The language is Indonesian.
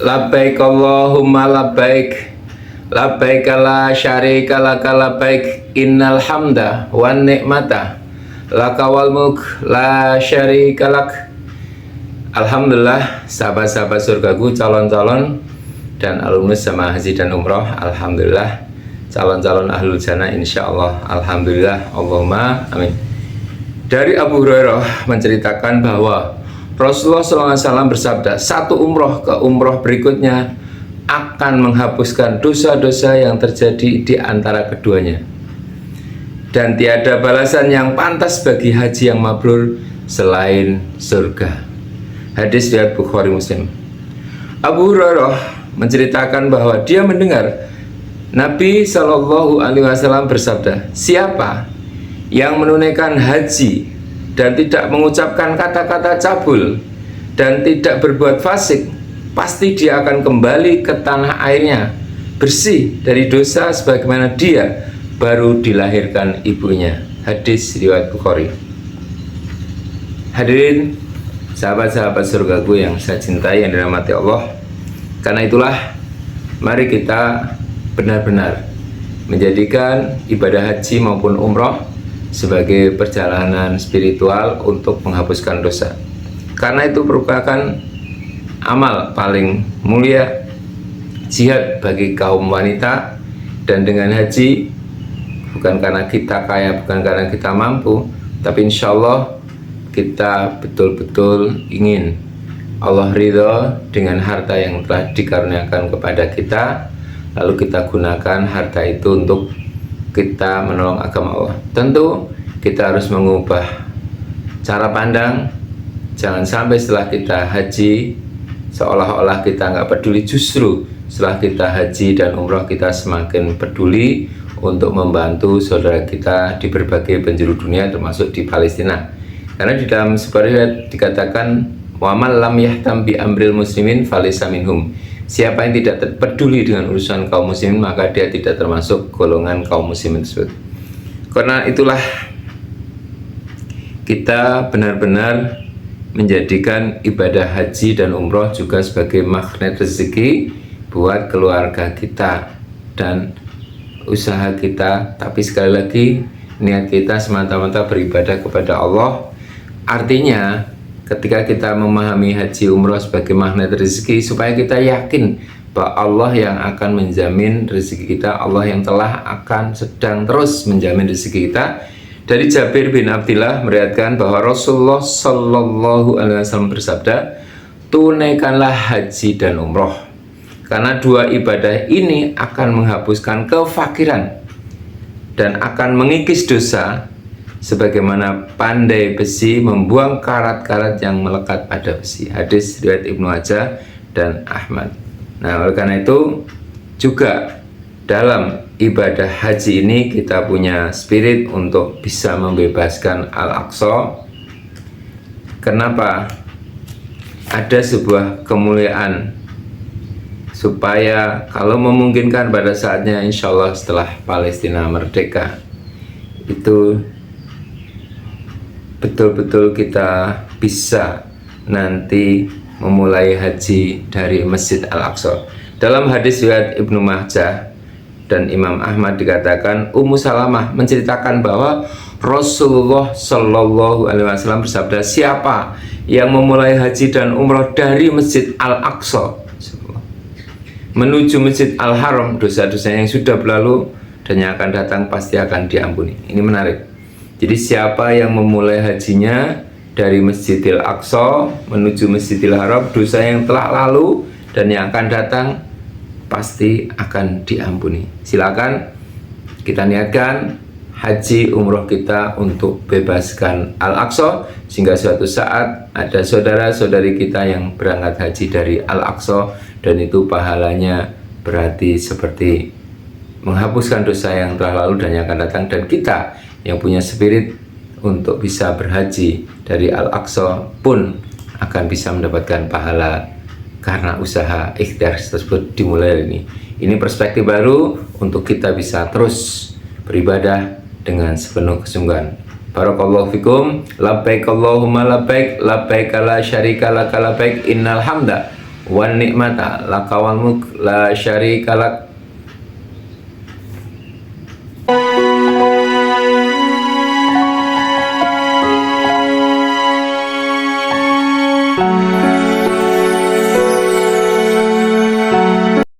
Labbaik Allahumma labbaik, labbaik la syarika laka labbaik, innal hamda wan ni'mata laka wal mulk la syarika lak. Alhamdulillah, sahabat-sahabat surgaku, calon-calon dan alumnus sama haji dan umroh, alhamdulillah, calon-calon ahlul jannah insyaallah, alhamdulillah, Allahumma amin. Dari Abu Hurairah menceritakan bahwa Rasulullah SAW bersabda, satu umroh ke umroh berikutnya akan menghapuskan dosa-dosa yang terjadi di antara keduanya, dan tiada balasan yang pantas bagi haji yang mabrur selain surga. Hadis riwayat Bukhari Muslim. Abu Hurairah menceritakan bahwa dia mendengar Nabi Shallallahu Alaihi Wasallam bersabda, siapa yang menunaikan haji dan tidak mengucapkan kata-kata cabul dan tidak berbuat fasik, pasti dia akan kembali ke tanah airnya bersih dari dosa sebagaimana dia baru dilahirkan ibunya. Hadis riwayat Bukhari. Hadirin sahabat-sahabat surgaku yang saya cintai, yang dirahmati Allah, karena itulah mari kita benar-benar menjadikan ibadah haji maupun umroh sebagai perjalanan spiritual untuk menghapuskan dosa, karena itu merupakan amal paling mulia, jihad bagi kaum wanita. Dan dengan haji, bukan karena kita kaya, bukan karena kita mampu, tapi insya Allah kita betul-betul ingin Allah ridho dengan harta yang telah dikaruniakan kepada kita, lalu kita gunakan harta itu untuk kita menolong agama Allah. Tentu kita harus mengubah cara pandang. Jangan sampai setelah kita haji seolah-olah kita nggak peduli, justru setelah kita haji dan umroh kita semakin peduli untuk membantu saudara kita di berbagai penjuru dunia, termasuk di Palestina. Karena di dalam sebuah riwayat dikatakan, wa man lam yahtam bi amril muslimin falaysa minhum. Siapa yang tidak peduli dengan urusan kaum muslimin, maka dia tidak termasuk golongan kaum muslimin tersebut. Karena itulah kita benar-benar menjadikan ibadah haji dan umroh juga sebagai magnet rezeki buat keluarga kita dan usaha kita. Tapi sekali lagi, niat kita semata-mata beribadah kepada Allah. Artinya ketika kita memahami haji umroh sebagai magnet rezeki, supaya kita yakin bahwa Allah yang akan menjamin rezeki kita, Allah yang telah akan sedang terus menjamin rezeki kita. Dari Jabir bin Abdillah meriwayatkan bahwa Rasulullah Shallallahu Alaihi Wasallam bersabda, tunaikanlah haji dan umroh, karena dua ibadah ini akan menghapuskan kefakiran dan akan mengikis dosa, sebagaimana pandai besi membuang karat-karat yang melekat pada besi. Hadis riwayat Ibnu Majah dan Ahmad. Nah, oleh karena itu juga dalam ibadah haji ini kita punya spirit untuk bisa membebaskan Al-Aqsa. Kenapa? Ada sebuah kemuliaan, supaya kalau memungkinkan pada saatnya, insya Allah setelah Palestina merdeka, itu betul-betul kita bisa nanti memulai haji dari Masjid Al-Aqsa. Dalam hadis riwayat Ibnu Majah dan Imam Ahmad dikatakan, Ummu Salamah menceritakan bahwa Rasulullah Shallallahu Alaihi Wasallam bersabda, siapa yang memulai haji dan umroh dari Masjid Al-Aqsa menuju Masjid Al-Haram, dosa-dosa yang sudah berlalu dan yang akan datang pasti akan diampuni. Ini menarik. Jadi siapa yang memulai hajinya dari Masjidil Aqsa menuju Masjidil Haram, dosa yang telah lalu dan yang akan datang pasti akan diampuni. Silakan kita niatkan haji umroh kita untuk bebaskan Al-Aqsa, sehingga suatu saat ada saudara-saudari kita yang berangkat haji dari Al-Aqsa, dan itu pahalanya berarti seperti menghapuskan dosa yang telah lalu dan yang akan datang. Dan kita yang punya spirit untuk bisa berhaji dari Al-Aqsa pun akan bisa mendapatkan pahala karena usaha ikhtiar tersebut dimulai hari ini. Ini perspektif baru untuk kita bisa terus beribadah dengan sepenuh kesungguhan. Barakallahu fikum. Labbaik Allahumma labbaik, labbaik la syarika laka labbaik, innal hamda wan ni'mata laka wal mulk la syarika lak